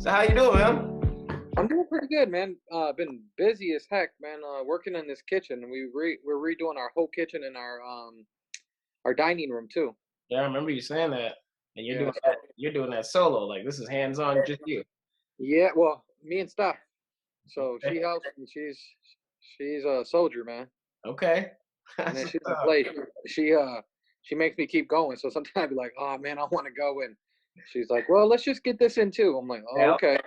So how you doing, man? I'm doing pretty good, man. Been busy as heck, man. Working in this kitchen, and we're redoing our whole kitchen and our dining room too. Yeah, I remember you saying that. And you're Yeah, doing that. You're doing that solo. Like this is hands on, just you. yeah. Well, me and Steph. So Okay. she helps me. She's a soldier, man. Okay. And That's then what's she doesn't up. play. She makes me keep going. So sometimes I be like, oh man, I want to go. And she's like, well, let's just get this in too. I'm like, oh, Yep. okay.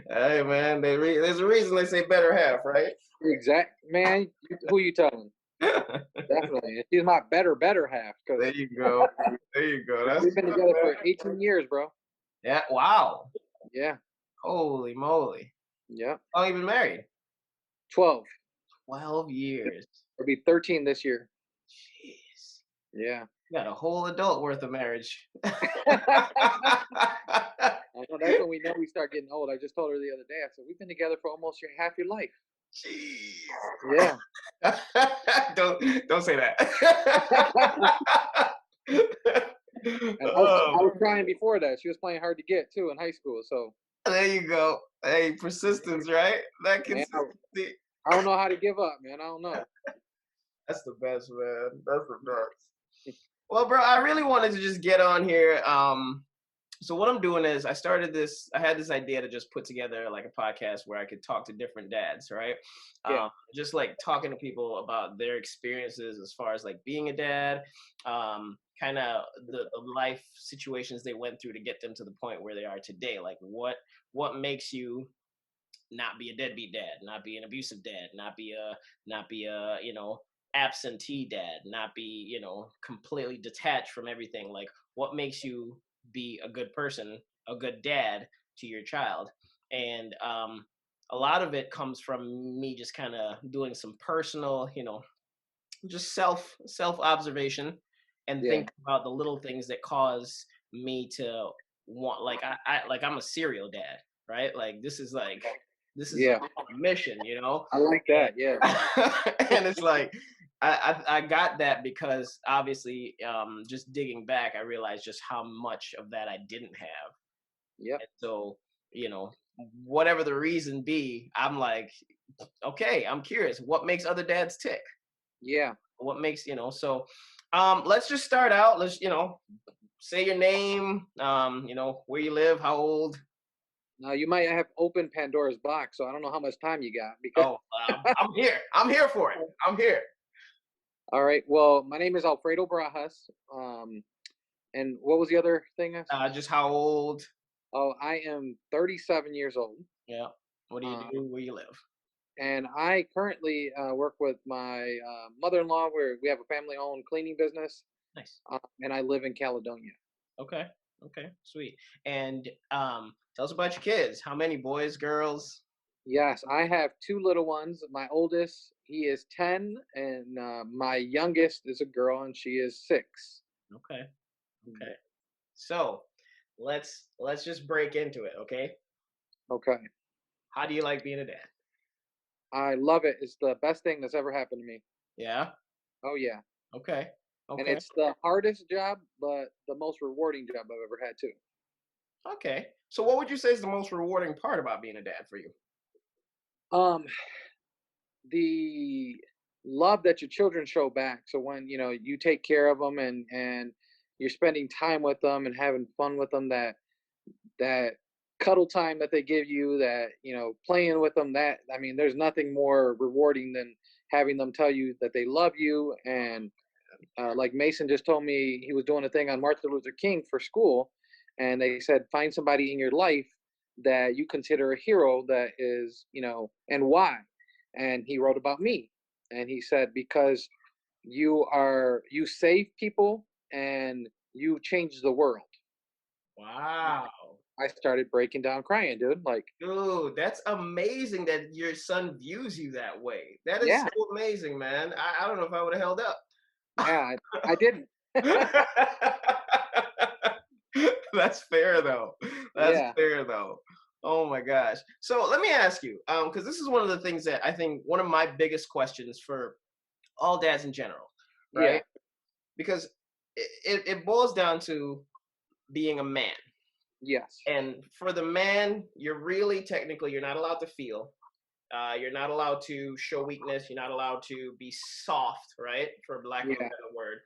Hey, man. There's a reason they say better half, right? Exact, man. Who you telling? Definitely. She's my better half There because you go. There you go. That's we've been what's up, together man. for 18 years, bro. Yeah. Wow. Yeah. Holy moly. Yeah. How long you been married? 12. 12 years. It'll be 13 this year. Jeez. Yeah. You got a whole adult worth of marriage. I know that's when we know we start getting old. I just told her the other day. I said, we've been together for almost half your life. Jeez. Yeah. don't say that. And I Oh, was crying before that. She was playing hard to get too in high school. So, there you go. Hey, persistence, right? That man, consistency. I don't know how to give up, man. I don't know. That's the best, man. That's the best. Well, bro, I really wanted to just get on here. So what I'm doing is I had this idea to just put together like a podcast where I could talk to different dads, right? Yeah. Just like talking to people about their experiences as far as like being a dad, kind of the life situations they went through to get them to the point where they are today. Like what makes you not be a deadbeat dad, not be an abusive dad, not be a absentee dad, not be completely detached from everything. Like what makes you be a good person, a good dad to your child. And a lot of it comes from me just kind of doing some personal, just self observation and Yeah. think about the little things that cause me to want, like I'm a serial dad, right? Like this is Yeah. a mission, I like and, that. Yeah. and it's like I got that because obviously just digging back I realized just how much of that I didn't have. Yep. And so whatever the reason be, I'm like, okay, I'm curious what makes other dads tick, Yeah. what makes so let's just start out. Let's say your name, where you live, how old. Now you might have opened Pandora's box, so I don't know how much time you got because Oh, I'm here for it. I'm here. all right. Well, my name is Alfredo Barajas. And what was the other thing I said? Just how old. Oh, I am 37 years old. Yeah, what do you Um, do, where you live. and I currently work with my mother-in-law, where we have a family-owned cleaning business, Nice. and I live in Caledonia. Okay. Okay, sweet. And tell us about your kids. How many boys, girls? Yes, I have two little ones. My oldest, he is 10, and my youngest is a girl, and she is 6. Okay. Mm. Okay. So let's just break into it, okay? Okay. How do you like being a dad? I love it. It's the best thing that's ever happened to me. Yeah. Oh, yeah. Okay. And Okay. it's the hardest job, but the most rewarding job I've ever had, too. Okay. So what would you say is the most rewarding part about being a dad for you? Um, the love that your children show back. So when, you take care of them and you're spending time with them and having fun with them, that cuddle time that they give you, that, playing with them, that, I mean, there's nothing more rewarding than having them tell you that they love you. And like Mason just told me, he was doing a thing on Martin Luther King for school, and they said find somebody in your life that you consider a hero, that is, and why. And he wrote about me, and he said because you save people and you change the world. Wow. I started breaking down crying, dude. Like, Dude, that's amazing that your son views you that way. That is yeah, so amazing, man. I don't know if I would have held up. yeah, I didn't. That's fair though. That's Yeah, fair though. Oh my gosh. So let me ask you, because this is one of the things that I think one of my biggest questions for all dads in general, yeah, right? Because it boils down to being a man, Yes. And for the man, you're really technically you're not allowed to feel. You're not allowed to show weakness. You're not allowed to be soft, right? For lack of a Yeah. better word.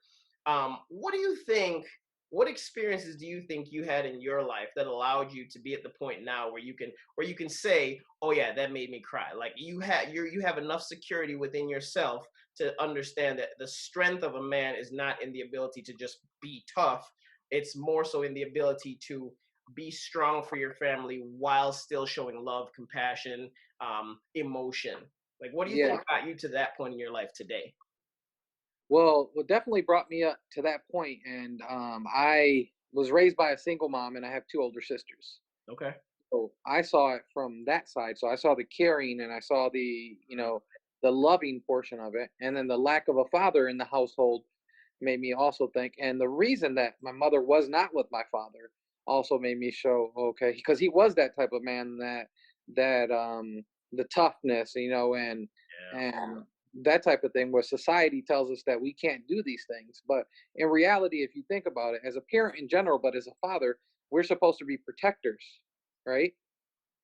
What do you think? What experiences do you think you had in your life that allowed you to be at the point now where you can say, "Oh yeah, that made me cry." Like you have enough security within yourself to understand that the strength of a man is not in the ability to just be tough. It's more so in the ability to be strong for your family while still showing love, compassion, emotion. Like, what do you Yeah. think got you to that point in your life today? Well, what definitely brought me up to that point, and I was raised by a single mom, and I have two older sisters. Okay. So I saw it from that side. So I saw the caring, and I saw the, the loving portion of it, and then the lack of a father in the household made me also think. And the reason that my mother was not with my father also made me show, okay, because he was that type of man that the toughness, Yeah. and that type of thing, where society tells us that we can't do these things. But in reality, if you think about it, as a parent in general, but as a father, we're supposed to be protectors, right?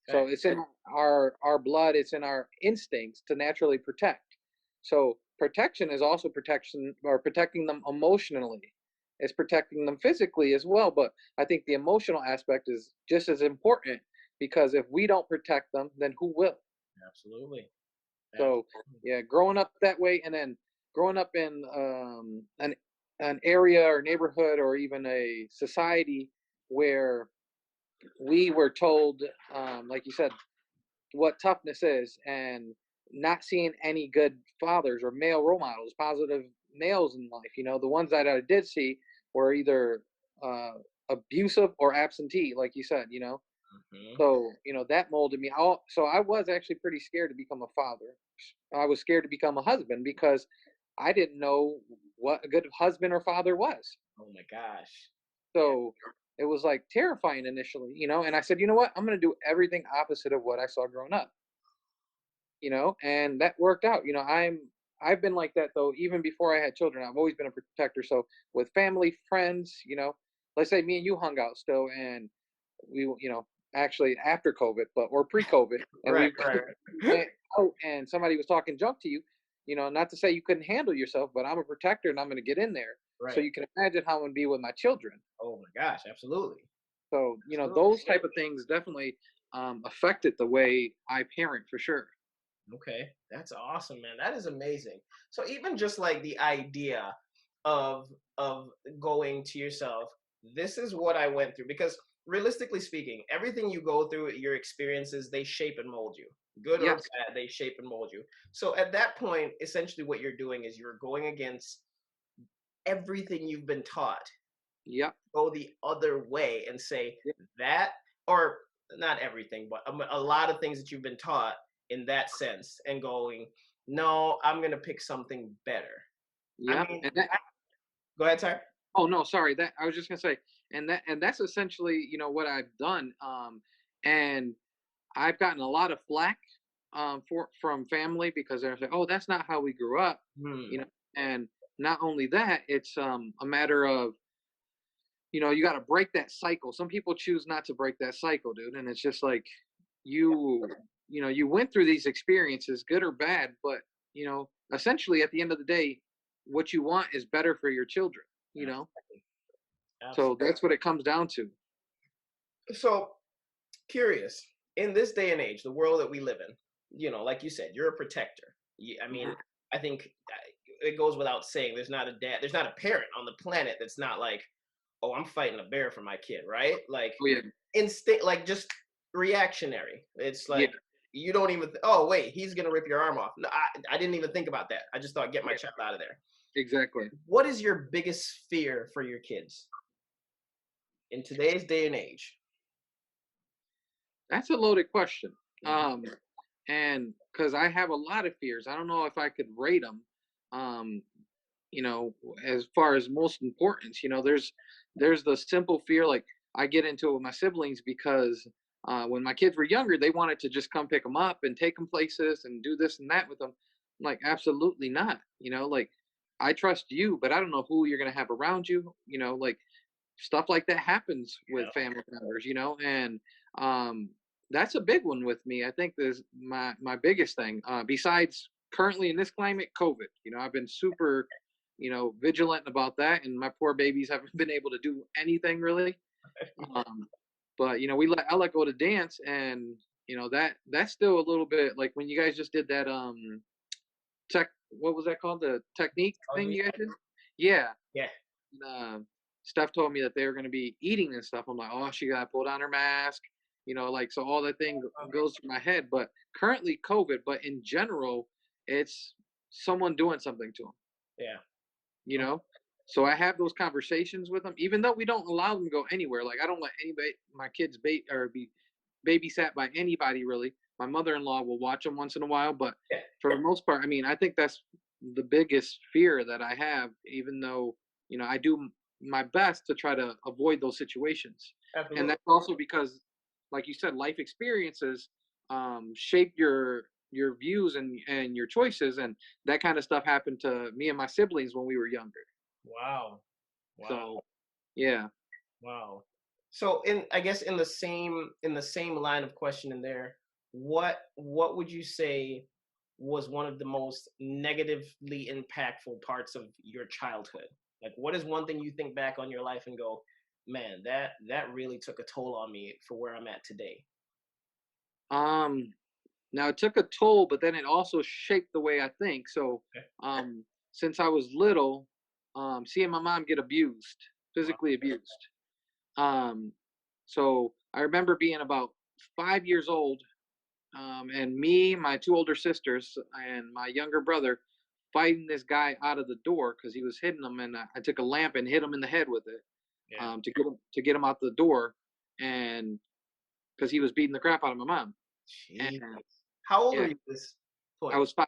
Okay. So it's in our blood, it's in our instincts to naturally protect. So protection is also protection, or protecting them emotionally. It's protecting them physically as well, but I think the emotional aspect is just as important, because if we don't protect them, then who will? Absolutely. So Absolutely. yeah, growing up that way, and then growing up in an area or neighborhood or even a society where we were told, like you said, what toughness is, and not seeing any good fathers or male role models, positive males in life. The ones that I did see were either uh, abusive or absentee, like you said. Hmm. So that molded me. So I was actually pretty scared to become a father. I was scared to become a husband because I didn't know what a good husband or father was. Oh my gosh. Yeah. So it was like terrifying initially, and I said, you know what? I'm going to do everything opposite of what I saw growing up, and that worked out. I've been like that though, even before I had children. I've always been a protector. So with family, friends, let's say me and you hung out still, and we, actually after COVID, but or pre-COVID, and Right. we Right. went out and somebody was talking junk to you, not to say you couldn't handle yourself, but I'm a protector and I'm going to get in there. So Right. you can imagine how I'm going to be with my children. Oh my gosh. Absolutely. So, Absolutely. those type of things definitely affected the way I parent for sure. Okay, that's awesome, man. That is amazing. So even just like the idea of of going to yourself, this is what I went through, because realistically speaking, everything you go through, your experiences, they shape and mold you. Good or Yes. bad, they shape and mold you. So at that point, essentially what you're doing is you're going against everything you've been taught, Yep. go the other way and say Yep. that, or not everything, but a lot of things that you've been taught in that sense, and going, no, I'm going to pick something better. I Yep. mean, And that. go ahead, sir. Oh no, sorry. That I was just gonna say, and that's essentially what I've done. And I've gotten a lot of flack for from family, because they're like, oh, that's not how we grew up, you Hmm. know. And not only that, it's a matter of you got to break that cycle. Some people choose not to break that cycle, dude, and it's just like you you went through these experiences, good or bad, but essentially at the end of the day, what you want is better for your children. You know, Absolutely. so Absolutely. that's what it comes down to. So curious, in this day and age, the world that we live in, like you said, you're a protector. I mean, Mhm. I think it goes without saying, there's not a parent on the planet that's not like, oh, I'm fighting a bear for my kid, right? Like Oh yeah, instinct, like just reactionary. It's yeah, like you don't even. Oh wait, he's gonna rip your arm off. No, I didn't even think about that. I just thought get my yeah, child out of there. exactly. What is your biggest fear for your kids in today's day and age? That's a loaded question. Mhm. And because I have a lot of fears, I don't know if I could rate them. Um, you know, as far as most importance, there's the simple fear, like I get into it with my siblings, because when my kids were younger, they wanted to just come pick them up and take them places and do this and that with them. I'm like, absolutely not. Like I trust you, but I don't know who you're gonna have around you. Like stuff like that happens with Yeah. family members, you know, and um, that's a big one with me. I think this my biggest thing. Besides currently in this climate, COVID. You know, I've been super, you know, vigilant about that, and my poor babies haven't been able to do anything really. Um, but you know, I let go to dance, and you know that's still a little bit like when you guys just did that tech. What was that called? The technique Oh, thing yeah. you guys did? Yeah. Yeah. Steph told me that they were going to be eating and stuff. I'm like, oh, she got to pull down her mask, you know, like so all that thing goes through my head. But currently COVID, but in general, it's someone doing something to them, Yeah. you know. So I have those conversations with them, even though we don't allow them to go anywhere. Like I don't let anybody, my kids, be babysat by anybody really. My mother-in-law will watch them once in a while, but Yeah. for the most part, I mean, I think that's the biggest fear that I have. Even though you know I do my best to try to avoid those situations, and Absolutely. that's also because, like you said, life experiences shape your views and your choices, and that kind of stuff happened to me and my siblings when we were younger. Wow. Wow. So yeah. Wow. So I guess in the same line of questioning there, what would you say was one of the most negatively impactful parts of your childhood? Like what is one thing you think back on your life and go, man, that really took a toll on me for where I'm at today. um Now it took a toll, but then it also shaped the way I think. So, Okay. since I was little, seeing my mom get abused, Wow. physically abused. Um, so I remember being about 5 years old, and me, my two older sisters, and my younger brother fighting this guy out of the door because he was hitting him, and I took a lamp and hit him in the head with it, Yeah. to get him out the door, and because he was beating the crap out of my mom. And Jeez. How old are yeah, you at this I point? was 5.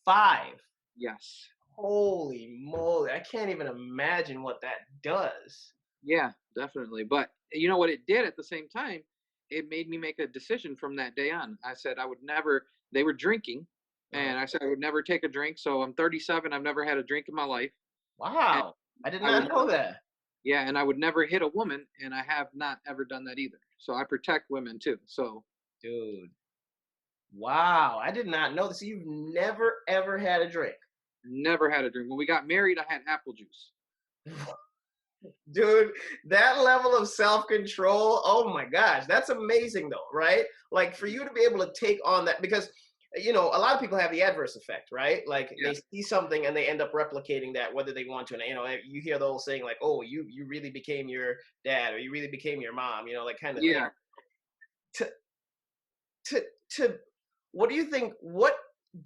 5. Yes. Holy moly. I can't even imagine what that does. Yeah, definitely. But you know what it did at the same time? It made me make a decision from that day on. I said I would never, they were drinking, Uh-huh. and I said I would never take a drink. So I'm 37. I've never had a drink in my life. And Wow. I did I not would, know that. yeah, and I would never hit a woman, and I have not ever done that either. So I protect women too. So Dude. Wow. I did not know this. You've never ever had a drink. never had a drink. When we got married, I had apple juice. Dude, that level of self-control, oh my gosh, that's amazing though, right? Like for you to be able to take on that because a lot of people have the adverse effect, right? Like Yeah, they see something and they end up replicating that whether they want to. And you hear the whole saying like, "Oh, you really became your dad or you really became your mom," like kind of thing. yeah. To to to what do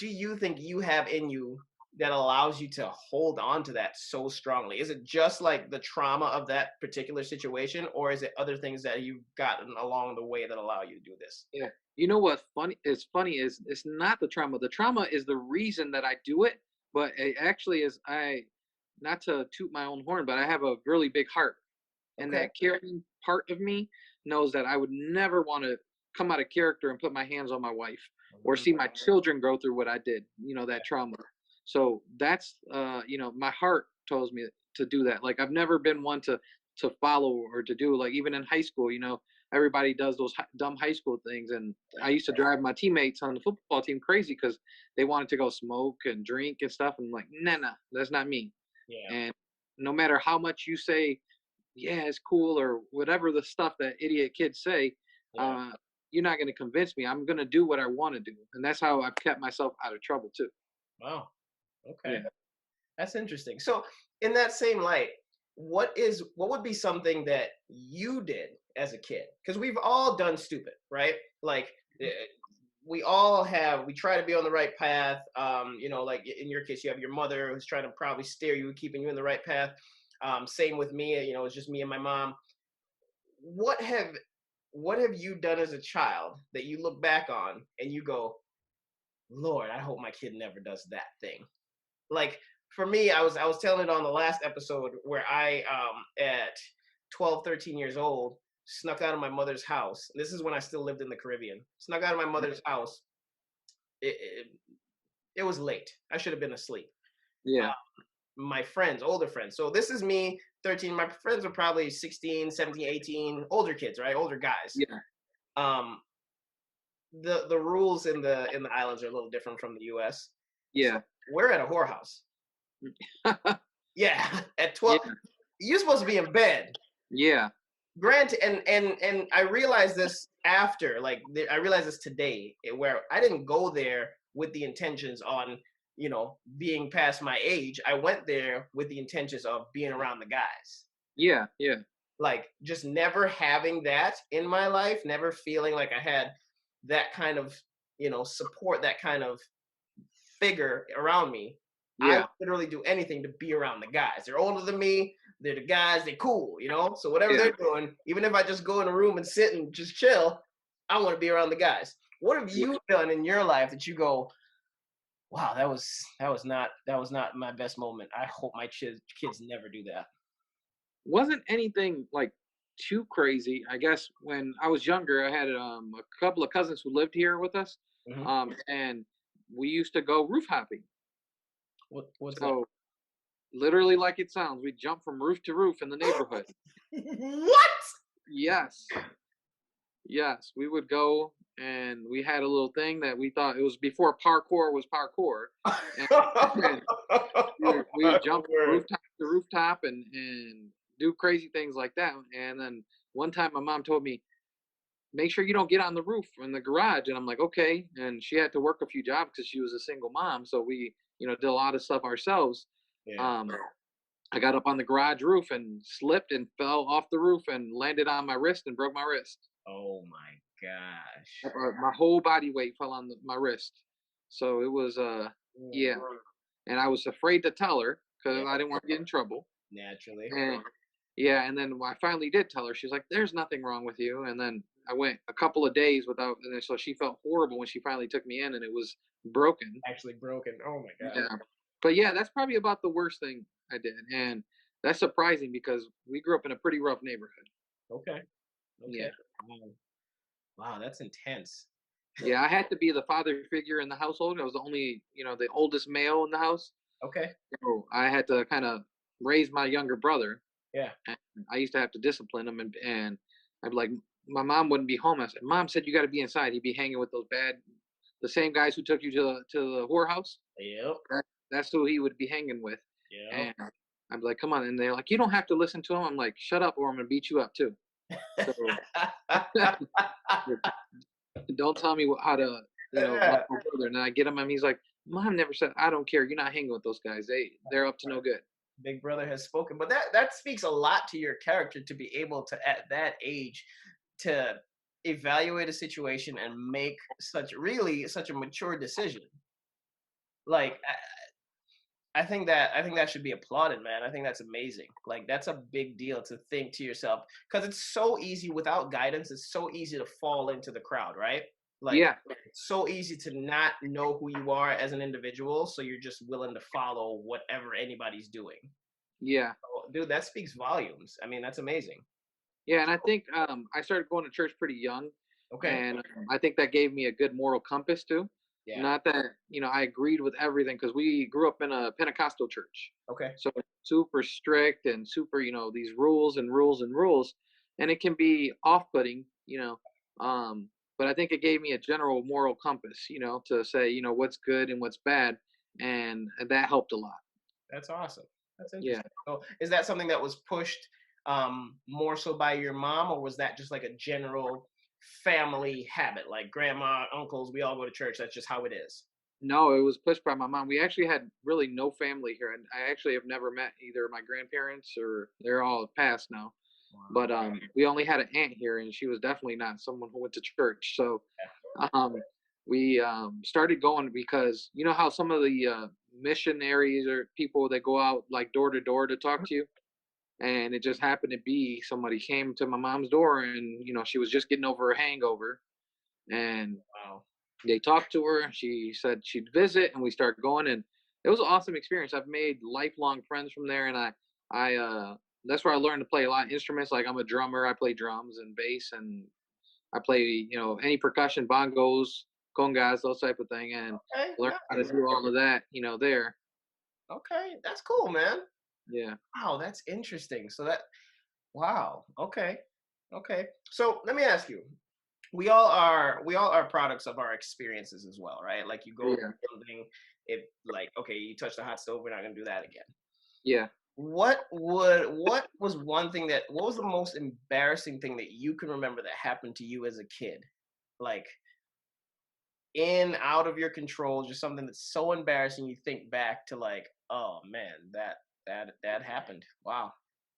you think you have in you that allows you to hold on to that so strongly? Is it just like the trauma of that particular situation or is it other things that you've gotten along the way that allow you to do this? Yeah. You know what funny is it's not the trauma. The trauma is the reason that I do it, but it actually is I not to toot my own horn, but I have a really big heart. And Okay. that caring part of me knows that I would never want to come out of character and put my hands on my wife or Mhm. see my children go through what I did, that trauma. So that's my heart tells me to do that. Like I've never been one to follow or to do like even in high school, everybody does those dumb high school things, and I used to drive my teammates on the football team crazy because they wanted to go smoke and drink and stuff. And I'm like, nah, that's not me. Yeah. And no matter how much you say, yeah, it's cool or whatever the stuff that idiot kids say, Yeah. uh, you're not going to convince me. I'm going to do what I want to do, and that's how I've kept myself out of trouble too. Wow. Okay. Yeah. That's interesting. So, in that same light, what would be something that you did as a kid? Because we've all done stupid, right? Like eh, we try to be on the right path. Like in your case, you have your mother who's trying to probably steer you, keeping you in the right path. Same with me. It's just me and my mom. What have what have you done as a child that you look back on and you go, Lord, I hope my kid never does that thing? Like for me, I was telling it on the last episode where I at 12, 13 years old snuck out of my mother's house. This is when I still lived in the Caribbean. Snuck out of my mother's house. It, it, it was late. I should have been asleep. Yeah. Uh, my friends, older friends. So this is me, 13. My friends are probably 16, 17, 18, older kids, right? Older guys. Yeah. Um, the rules in the islands are a little different from the US. So Yeah. we're at a whorehouse. Yeah, at 12, Yeah. you're supposed to be in bed. Yeah. Granted, and I realized this after, like I realized this today, where I didn't go there with the intentions on, being past my age. I went there with the intentions of being around the guys. Yeah. Yeah. Like just never having that in my life, never feeling like I had that kind of, support, that kind of figure around me. I would Yeah. literally do anything to be around the guys. They're older than me. They're the guys. They're cool. So whatever Yeah. they're doing, even if I just go in a room and sit and just chill, I want to be around the guys. What have Yeah. you done in your life that you go, wow, that was not my best moment. I hope my kids never do that. Wasn't anything like too crazy. I guess when I was younger, I had a couple of cousins who lived here with us, Hmm. and we used to go roof hopping. What's that? So literally, like it sounds, we jump from roof to roof in the neighborhood. What? Yes, yes, we would go, and we had a little thing that we thought it was before parkour was parkour, and we would jump from Word. rooftop to rooftop and do crazy things like that. And then one time, my mom told me, make sure you don't get on the roof in the garage. And I'm like, okay. And she had to work a few jobs because she was a single mom. So we, did a lot of stuff ourselves. Yeah. Um, I got up on the garage roof and slipped and fell off the roof and landed on my wrist and broke my wrist. Oh my gosh. My whole body weight fell on my wrist. So it was, Mm. yeah. And I was afraid to tell her Yeah, because I didn't want to get in trouble. naturally. And yeah, and then when I finally did tell her, she's like, "There's nothing wrong with you." And then I went a couple of days without, and then so she felt horrible when she finally took me in, and it was broken. Actually broken. Oh my god. Yeah, but yeah, that's probably about the worst thing I did, and that's surprising because we grew up in a pretty rough neighborhood. Okay. Okay. Yeah, Wow. Wow, that's intense. yeah, I had to be the father figure in the household. I was the only, the oldest male in the house, Okay. so I had to kind of raise my younger brother. Yeah. And I used to have to discipline him, and I'd be like, my mom wouldn't be home. I said, "Mom said you got to be inside." He'd be hanging with the same guys who took you to the whorehouse. Yep. That's who he would be hanging with, Yep. and I'd be like, "Come on!" And they're like, "You don't have to listen to him." I'm like, "Shut up, or I'm gonna beat you up too." So don't tell me how to, love Yeah. my brother. And then I get him, and he's like, "Mom never said I don't care. You're not hanging with those guys. They're up to no good." Big brother has spoken. But that speaks a lot to your character to be able to at that age to evaluate a situation and make such a mature decision. Like I think that should be applauded, man. I think that's amazing. Like that's a big deal to think to yourself because it's so easy without guidance. It's so easy to fall into the crowd, right? Like Yeah, it's so easy to not know who you are as an individual, so you're just willing to follow whatever anybody's doing. yeah. Oh, dude, that speaks volumes. I mean, that's amazing. Yeah, and I think I started going to church pretty young, Okay. and I think that gave me a good moral compass too. Yeah. Not that I agreed with everything because we grew up in a Pentecostal church, Okay. so it's super strict and super these rules and rules and rules, and it can be off-putting. But I think it gave me a general moral compass, to say what's good and what's bad, and that helped a lot. That's awesome. That's Yeah. interesting. So, is that something that was pushed more so by your mom, or was that just like a general family habit? Like grandma, uncles, we all go to church. That's just how it is. No, it was pushed by my mom. We actually had really no family here, and I actually have never met either my grandparents or they're all passed now. Wow. But we only had an aunt here, and she was definitely not someone who went to church. So um, we started going because you know how some of the missionaries or people that go out like door to door to talk to you, and it just happened to be somebody came to my mom's door, and she was just getting over a hangover, and Wow. they talked to her. She said she'd visit, and we started going, and it was an awesome experience. I've made lifelong friends from there, and I that's where I learned to play a lot of instruments. Like I'm a drummer. I play drums and bass, and I play any percussion, bongos, congas, those type of thing, and Okay. learn how to Nice. do all of that. There. Okay, that's cool, man. Yeah. Wow, that's interesting. So that wow. Okay. Okay. So let me ask you. We all are products of our experiences as well, right? Like you go Yeah. through something, it like okay, you touch the hot stove, we're not gonna do that again. Yeah. What was one thing that what was the most embarrassing thing that you can remember that happened to you as a kid? Like in out of your control, just something that's so embarrassing you think back to like, oh man, that happened. Wow.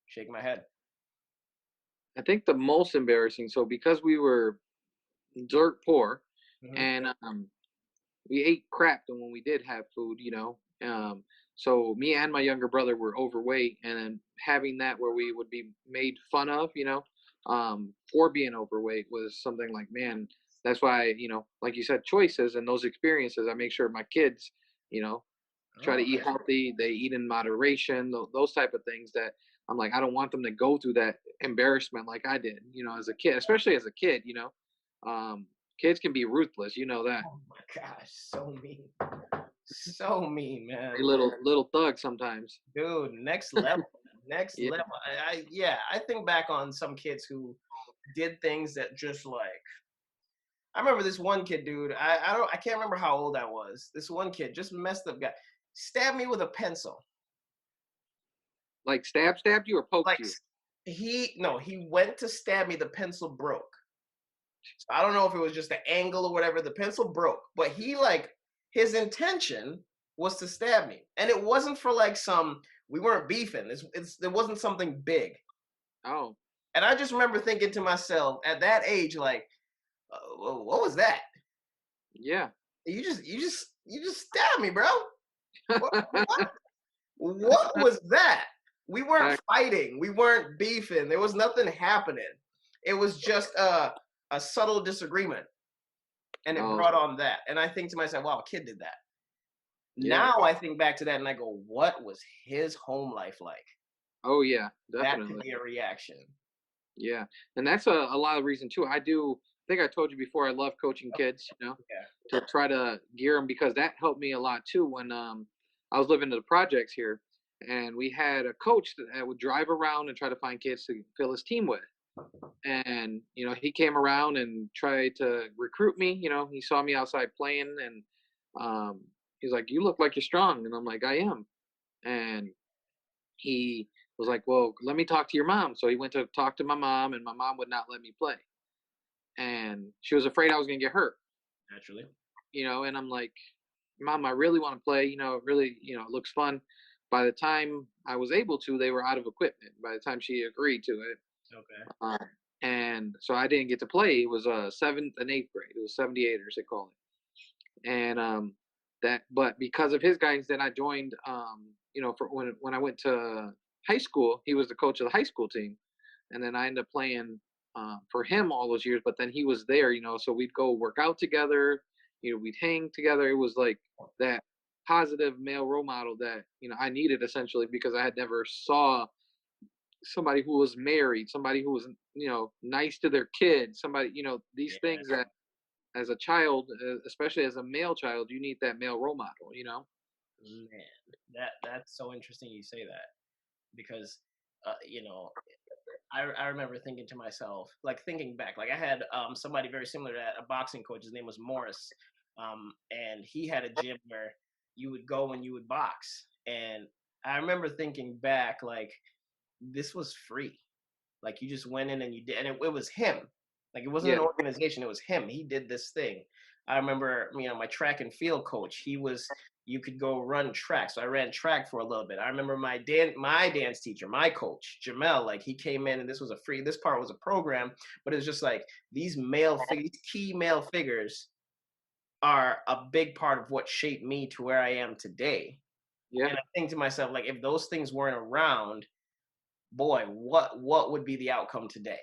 Shake my head. I think the most embarrassing. So because we were dirt poor, Hmm. and we ate crap when we did have food, so me and my younger brother were overweight, and then having that where we would be made fun of, for being overweight was something like, man, that's why, like you said, choices and those experiences. I make sure my kids, you know, try to Oh, eat healthy. They eat in moderation. Those type of things that I'm like, I don't want them to go through that embarrassment like I did, as a kid, especially as a kid. Um, Kids can be ruthless. You know that. oh my gosh, so mean. So mean, man. A little thug sometimes. Dude, next level. Next Yeah. level. Yeah, I think back on some kids who did things that just like I remember this one kid, dude. I can't remember how old I was. This one kid, just messed up guy, stabbed me with a pencil. Like stabbed you or poked Like you? he no, he went to stab me. The pencil broke. So I don't know if it was just the angle or whatever. The pencil broke, but he like his intention was to stab me, and it wasn't for like some. We weren't beefing. It wasn't something big. Oh, And I just remember thinking to myself at that age, like, what was that? yeah. You just stabbed me, bro. What? What was that? We weren't Back. fighting. We weren't beefing. There was nothing happening. It was just a subtle disagreement, and it Oh, brought on that. And I think to myself, wow, a kid did that. yeah. Now I think back to that and I go, what was his home life like? Oh, yeah. That could Definitely. be a reaction. Yeah, and that's a lot of reason too. I think I told you before. I love coaching kids. Yeah. To try to gear them because that helped me a lot too. When I was living in the projects here, and we had a coach that would drive around and try to find kids to fill his team with. And he came around and tried to recruit me. He saw me outside playing, and um, he's like, "You look like you're strong," and I'm like, "I am." And he was like, "Well, let me talk to your mom." So he went to talk to my mom, and my mom would not let me play, and she was afraid I was gonna get hurt. Naturally. And I'm like, "Mom, I really want to play. It really, it looks fun." By the time I was able to, they were out of equipment. By the time she agreed to it, Okay. um, and so I didn't get to play. It was seventh and eighth grade. It was 78ers they call it, and but because of his guidance, then I joined. For when I went to high school, he was the coach of the high school team, and then I ended up playing for him all those years. But then he was there, so we'd go work out together. We'd hang together. It was like that positive male role model that I needed essentially because I had never saw somebody who was married, somebody who was nice to their kids, somebody these Yeah, things that as a child, especially as a male child, you need that male role model. man. That's so interesting you say that because uh, you know, I remember thinking to myself, like thinking back, like I had somebody very similar to that, a boxing coach. His name was Morris, and he had a gym where you would go and you would box. And I remember thinking back, like this was free. Like you just went in and you did, and it was him. Like it wasn't Yeah, an organization; it was him. He did this thing. I remember, my track and field coach. He was. You could go run track, so I ran track for a little bit. I remember my dance teacher, my coach, Jamel. Like he came in, and this was a free. This part was a program, but it was just like these key male figures are a big part of what shaped me to where I am today. yeah, And I think to myself, like, if those things weren't around, boy, what would be the outcome today?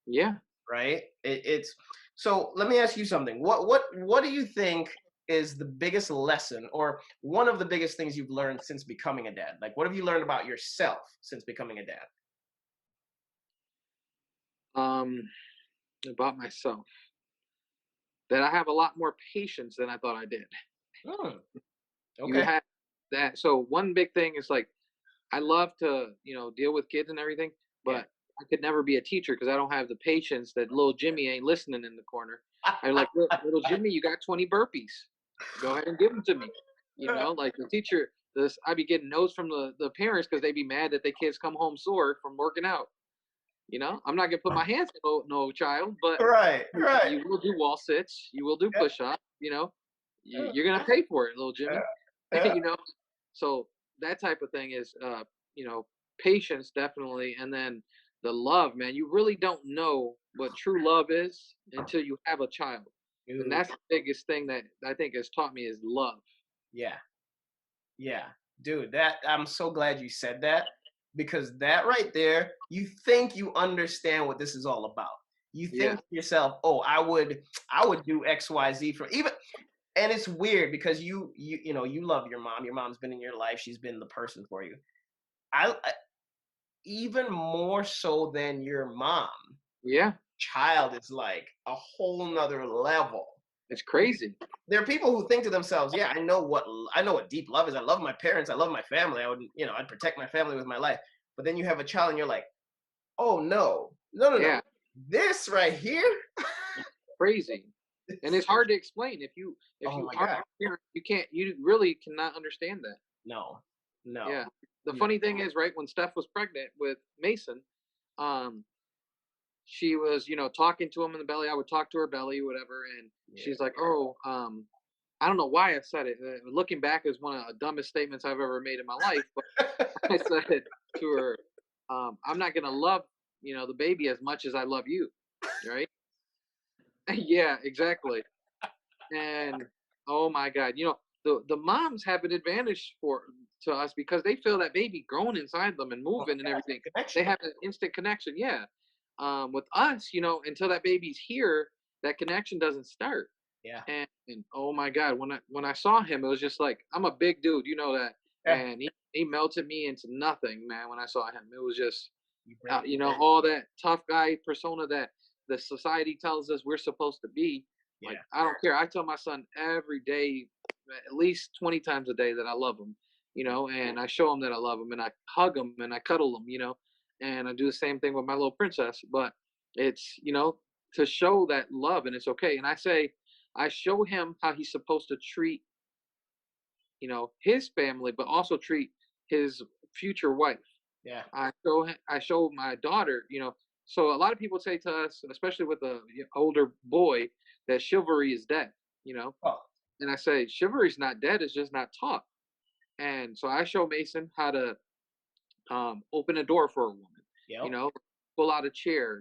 yeah. Right? It's so. Let me ask you something. What do you think is the biggest lesson, or one of the biggest things you've learned since becoming a dad? Like, what have you learned about yourself since becoming a dad? Um, about myself, that I have a lot more patience than I thought I did. Hmm, You okay. have that. So one big thing is like I love to, deal with kids and everything, Yeah. but I could never be a teacher because I don't have the patience that little Jimmy ain't listening in the corner. I'm like, Little Jimmy, you got 20 burpees. Go ahead and give them to me. Like the teacher, I be getting notes from the parents because they be mad that their kids come home sore from working out. I'm not gonna put my hands on no child, but Right, right. you will do wall sits, you will do Yeah, push ups. yeah, You're gonna pay for it, little yeah, Jimmy. yeah. you know, so that type of thing is, patience definitely, and then the love, man. You really don't know what true love is until you have a child, and Dude, that's the biggest thing that I think has taught me is love. yeah, yeah. Dude, that I'm so glad you said that because that right there, you think you understand what this is all about. You think Yeah, to yourself, "Oh, I would do XYZ for even." And it's weird because you love your mom. Your mom's been in your life. She's been the person for you. I even more so than your mom. yeah, Child is like a whole nother level. it's crazy. There are people who think to themselves, "Yeah, I know what deep love is. I love my parents. I love my family. I'd protect my family with my life." But then you have a child, and you're like, "Oh no, no, no, no! Yeah, This right here, crazy, and this, it's hard to explain if oh you my aren't god, a parent. You really cannot understand that. no, no, Yeah. The no, funny thing is, right, when Steph was pregnant with Mason, um, she was, talking to him in the belly. I would talk to her belly, whatever, and yeah, she's like, "Oh, I don't know why I said it. Looking back, is one of the dumbest statements I've ever made in my life." But I said to her, "I'm not gonna love, the baby as much as I love you, right?" Yeah, exactly. And oh my God, the moms have an advantage to us because they feel that baby growing inside them and oh moving my and god, everything. They connection, have an instant connection. Yeah. With us, until that baby's here, that connection doesn't start. yeah, And oh my God, when I saw him, it was just like I'm a big dude, you know that, yeah. and he melted me into nothing, man. When I saw him, it was just You bring, all that tough guy persona that the society tells us we're supposed to be. Like yeah, I don't care. I tell my son every day, at least 20 times a day, that I love him. And I show him that I love him, and I hug him and I cuddle him. And I do the same thing with my little princess. But it's to show that love, and it's okay. And I show him how he's supposed to treat his family, but also treat his future wife. yeah. I show my daughter, so a lot of people say to us, especially with a older boy, that chivalry is dead, Oh, and I say chivalry's not dead, it's just not taught. And so I show Mason how to open a door for a woman, you yep, know, pull out a chair,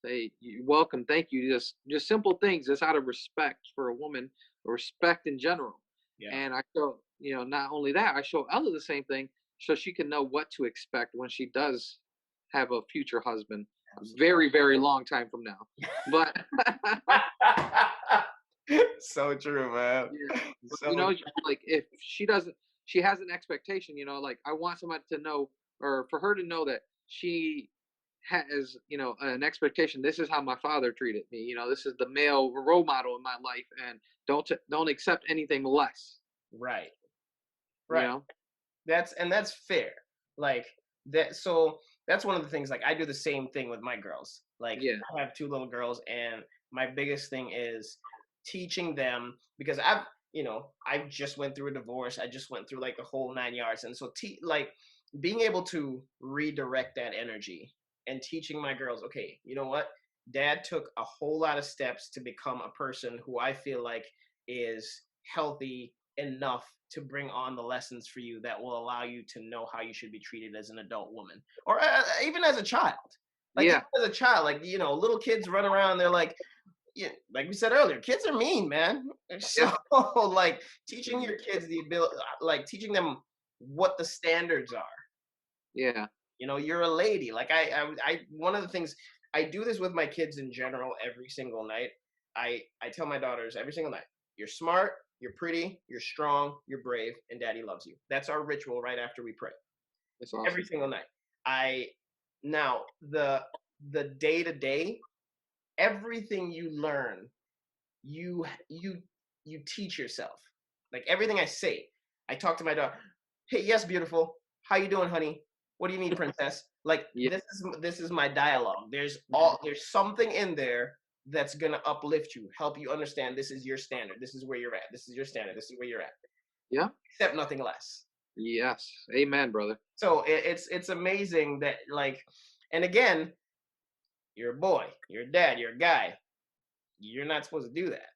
say welcome, thank you, just simple things, just out of respect for a woman, or respect in general. yeah. And I show, not only that, I show Ella the same thing so she can know what to expect when she does have a future husband, very, very long time from now. But So true, man. yeah, but So like if she has an expectation, like I want somebody to know, or for her to know that she has, an expectation. This is how my father treated me. This is the male role model in my life, and don't accept anything less. right, You right. know? That's fair. Like that. So that's one of the things. Like I do the same thing with my girls. Like Yeah. I have two little girls, and my biggest thing is teaching them because I just went through a divorce. I just went through like a whole 9 yards, and so like being able to redirect that energy and teaching my girls, okay, you know what? Dad took a whole lot of steps to become a person who I feel like is healthy enough to bring on the lessons for you that will allow you to know how you should be treated as an adult woman or even as a child. Like even Yeah. as a child, like little kids run around, they're like, yeah, like we said earlier, kids are mean, man. So Yeah. like teaching your kids the ability, like teaching them what the standards are. Yeah. You're a lady. Like one of the things I do this with my kids in general every single night. I tell my daughters every single night, you're smart, you're pretty, you're strong, you're brave, and daddy loves you. That's our ritual right after we pray. It's Every awesome. single night. I now the day to day, everything you learn, you you teach yourself. Like everything I say, I talk to my daughter. Hey, yes, beautiful. How you doing, honey? What do you need, princess? Like Yeah. this is my dialogue. Mhm. There's something in there that's gonna uplift you, help you understand this is your standard. This is where you're at. This is your standard. This is where you're at. Yeah. Accept nothing less. Yes. Amen, brother. So it's amazing that like, and again, you're a boy, you're a dad, you're a guy. You're not supposed to do that,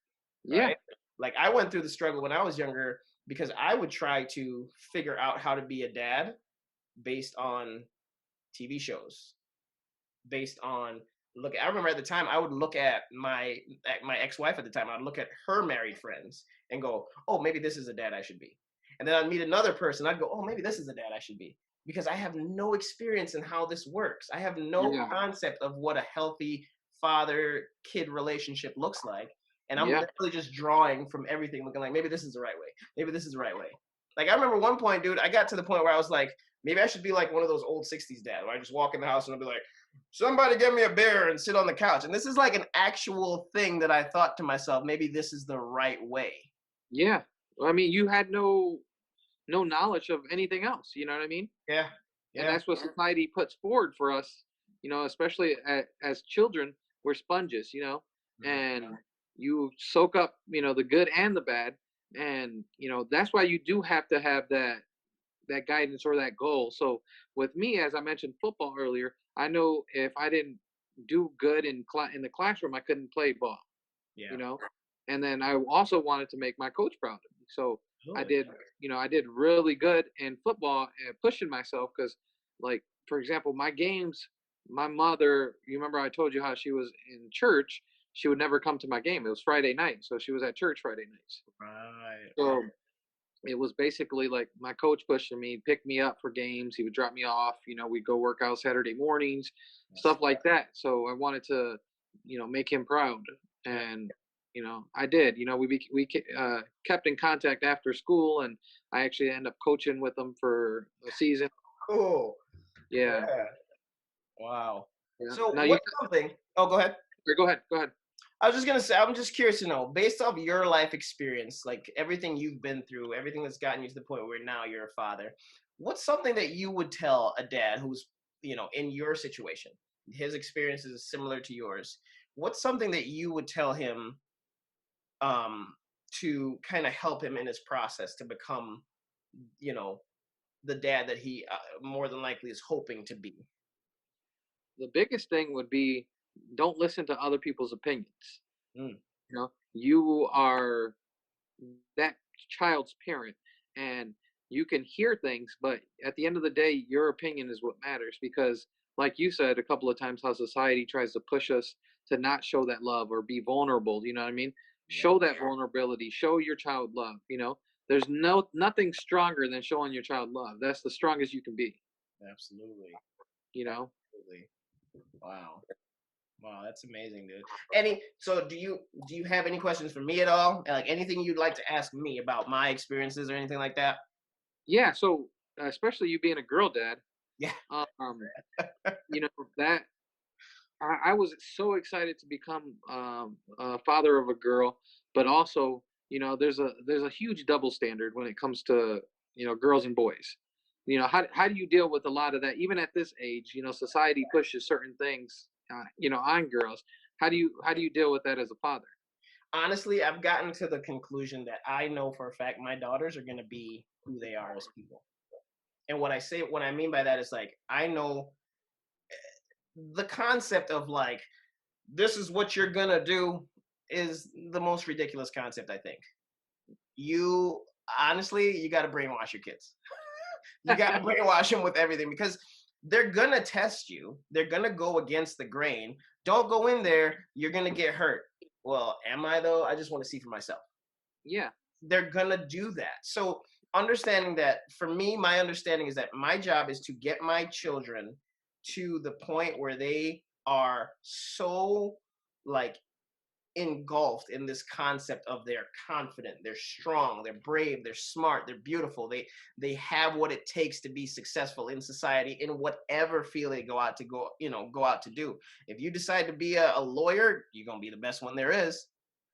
Yeah. right? Like I went through the struggle when I was younger because I would try to figure out how to be a dad based on TV shows, based on look. I remember at the time I would look at my ex-wife at the time. I'd look at her married friends and go, "Oh, maybe this is a dad I should be." And then I'd meet another person. I'd go, "Oh, maybe this is a dad I should be," because I have no experience in how this works. I have no Yeah. concept of what a healthy father-kid relationship looks like. And I'm Yeah. literally just drawing from everything, looking like maybe this is the right way. Maybe this is the right way. Like I remember one point, dude, I got to the point where I was like, maybe I should be like one of those old 60s dads where I just walk in the house and I'll be like, somebody get me a beer and sit on the couch. And this is like an actual thing that I thought to myself, maybe this is the right way. Yeah. Well, I mean, you had no knowledge of anything else. You know what I mean? Yeah. And Yeah. that's what society puts forward for us. Especially as children, we're sponges. Mhm. And you soak up, the good and the bad. And that's why you do have to have that guidance or that goal. So with me, as I mentioned football earlier, I know if I didn't do good in the classroom, I couldn't play ball. you Yeah. know. And then I also wanted to make my coach proud of me. So I Absolutely. did, I did really good in football and pushing myself because, like, for example, my games, my mother, you remember I told you how she was in church, she would never come to my game. It was Friday night. So she was at church Friday nights. Right. So it was basically like my coach pushing me, pick me up for games. He would drop me off. We'd go work out Saturday mornings, Yes. stuff like that. So I wanted to, make him proud, Yeah. and I did. Kept in contact after school, and I actually ended up coaching with him for a season. Cool. Yeah, Yeah. Wow. yeah. So Now you what's something? Oh, go ahead. go ahead, go ahead. I was just gonna say, I'm just curious to know, based off your life experience, like everything you've been through, everything that's gotten you to the point where now you're a father, what's something that you would tell a dad who's, in your situation? His experience is similar to yours. What's something that you would tell him um to kind of help him in his process to become, you know, the dad that he more than likely is hoping to be? The biggest thing would be don't listen to other people's opinions. Mm, You are that child's parent, and you can hear things, but at the end of the day your opinion is what matters, because like you said a couple of times, how society tries to push us to not show that love or be vulnerable. You know what I mean? yeah, Show that vulnerability, show your child love. There's nothing stronger than showing your child love. That's the strongest you can be. absolutely, you know absolutely. Wow. Wow, that's amazing, dude. Any so do you have any questions for me at all? Like anything you'd like to ask me about my experiences or anything like that? yeah, so especially you being a girl dad, Yeah. um you know that I was so excited to become a father of a girl, but also, there's a huge double standard when it comes to girls and boys. How do you deal with a lot of that? Even at this age, society pushes certain things, on girls. How do you deal with that as a father? Honestly, I've gotten to the conclusion that I know for a fact my daughters are going to be who they are as people. And what I mean by that is like I know the concept of like this is what you're going to do is the most ridiculous concept I think. You honestly, you got to brainwash your kids. You got to brainwash them with everything because they're gonna test you. They're gonna go against the grain. Don't go in there. You're gonna get hurt. Well, am I though? I just want to see for myself. Yeah, They're gonna do that. So understanding that for me, my understanding is that my job is to get my children to the point where they are so like engulfed in this concept of they're confident, they're strong, they're brave, they're smart, they're beautiful. They have what it takes to be successful in society in whatever field they go out to do. If you decide to be a lawyer, you're gonna be the best one there is.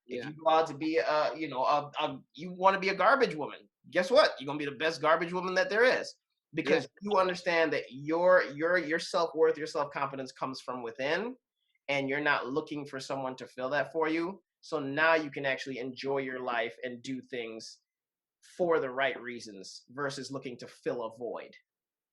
If yeah, you go out to be you want to be a garbage woman, guess what? You're gonna be the best garbage woman that there is Yeah. because you understand that your self-worth, your self-confidence comes from within, and you're not looking for someone to fill that for you. So now you can actually enjoy your life and do things for the right reasons versus looking to fill a void.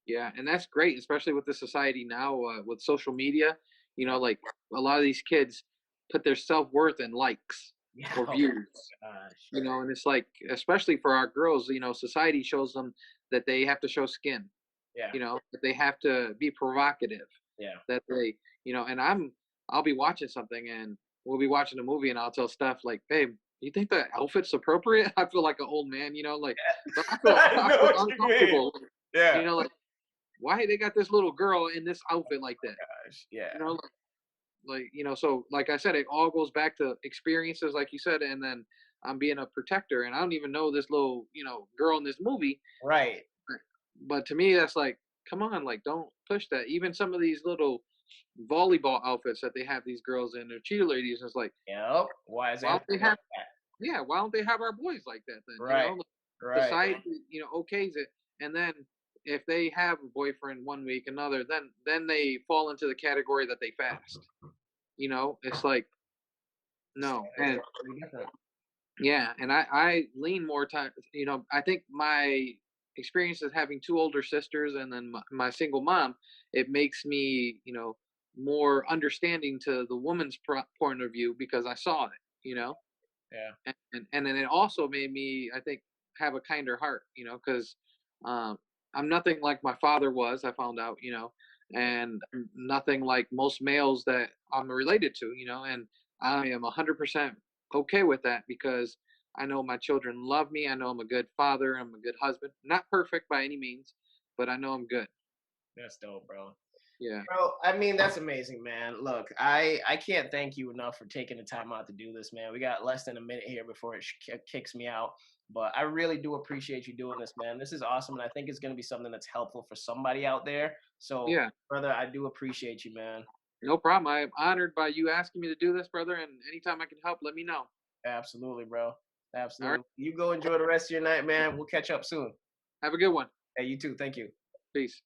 Yeah, and that's great, especially with the society now, with social media. You know, Yeah. like a lot of these kids put their self worth in likes Yeah. or Oh views. gosh. You know, and it's like, especially for our girls, you know, society shows them that they have to show skin. Yeah. You know, that they have to be provocative. Yeah. That they, you know, and I'll be watching something and we'll be watching a movie and I'll tell Steph like, "Babe, you think that outfit's appropriate?" I feel like an old man, you know, like, but I I know feel what you mean. uncomfortable. You Yeah. know, like why they got this little girl in this outfit like that? Gosh. Yeah. You know, you know, so like I said, it all goes back to experiences, like you said, and then I'm being a protector, and I don't even know this little, you know, girl in this movie, Right. but to me, that's like, come on, like don't push that. Even some of these little volleyball outfits that they have these girls in, they're cheerleaders. It's like, Yep. Why does it why have don't to they be like have? that? Yeah, why don't they have our boys like that then? You know, Right. like, Right. society, you know, okays it, and then if they have a boyfriend one week, another, then they fall into the category that they fast. You know, it's like The no, standards and are pretty different. yeah, and I lean more time. You know, I think my experience of having two older sisters and then my single mom, it makes me, you know, more understanding to the woman's point of view because I saw it. You know, Yeah. and then it also made me, I think, have a kinder heart. You know, because um, I'm nothing like my father was. I found out. You know, and I'm nothing like most males that I'm related to. You know, and I am 100% okay with that because I know my children love me. I know I'm a good father. I'm a good husband. Not perfect by any means, but I know I'm good. That's dope, bro. Yeah. Bro, I mean, that's amazing, man. Look, I can't thank you enough for taking the time out to do this, man. We got less than a minute here before it kicks me out, but I really do appreciate you doing this, man. This is awesome, and I think it's going to be something that's helpful for somebody out there. So, Yeah. brother, I do appreciate you, man. No problem. I'm honored by you asking me to do this, brother. And anytime I can help, let me know. Absolutely, bro. All right. Absolutely. You go enjoy the rest of your night, man. We'll catch up soon. Have a good one. Hey, you too. Thank you. Peace.